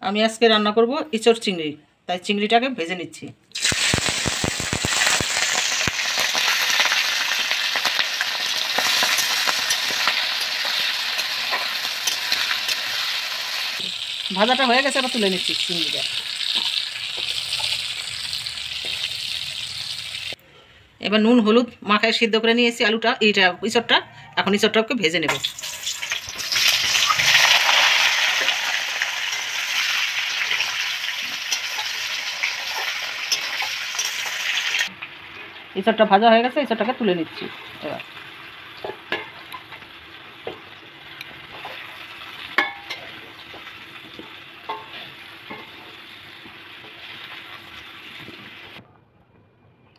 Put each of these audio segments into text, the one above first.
আমি আজকে রান্না করব ইঁচড় চিংড়ি, তাই চিংড়িটাকে ভেজে নিচ্ছি। ভাজাটা হয়ে গেছে, এবার তুলে নিচ্ছি চিংড়িটা। এবার নুন হলুদ মাখায় সিদ্ধ করে নিয়েছি আলুটা, ইঁচড়টা। এখন ইঁচড়টাকে ভেজে নেব। ইঁচড়টা ভাজা হয়ে গেছে, ইঁচড়টাকে তুলে নিচ্ছি এবার।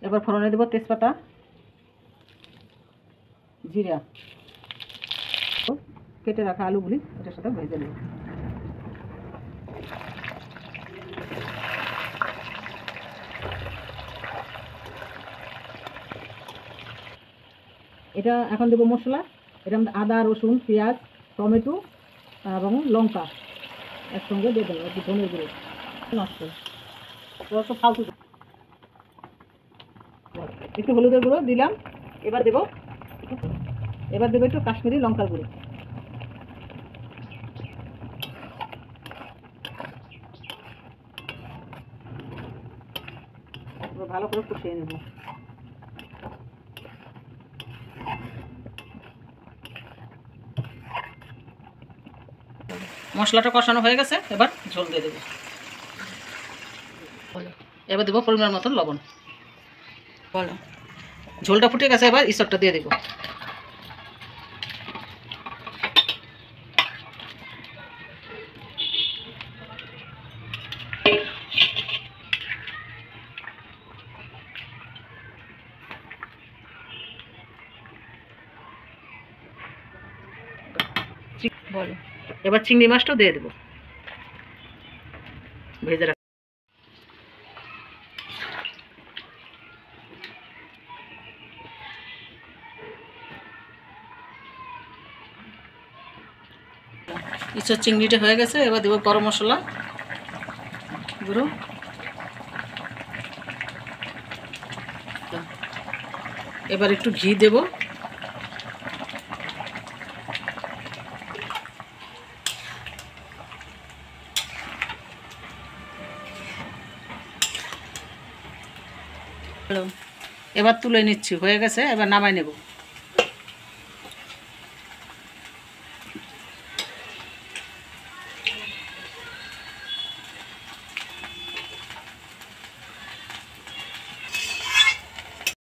এবার ফোড়নে দেবো তেজপাতা, জিরা, কেটে রাখা আলুগুলি এটার সাথে ভেজে নেব। এটা এখন দেবো মশলা। এটা আদা, রসুন, পেঁয়াজ, টমেটো এবং লঙ্কা একসঙ্গে দিয়ে দেবো। একটু ধনে গুঁড়ো নষ্ট ফালতু, একটু হলুদের গুঁড়ো দিলাম। এবার দেবো একটু কাশ্মীরি লঙ্কার গুঁড়ো। ভালো করে কষিয়ে নেব। মশলাটা কষানো হয়ে গেছে, এবার ঝোল দিয়ে দেবো। এবার দেবো পরিমাণ মতন লবণ। বলো, ঝোলটা ফুটে গেছে, এবার ইঁচড়টা দিয়ে দেবো। বলো, এবার চিংড়ি মাছটাও দিয়ে দেবো ভেজে রাখা। ইঁচড় চিংড়িটা হয়ে গেছে, এবার দেবো গরম মশলা গুঁড়ো, এবার একটু ঘি দেব। এবার তুলে নিচ্ছি, হয়ে গেছে, এবার নামাই নেব।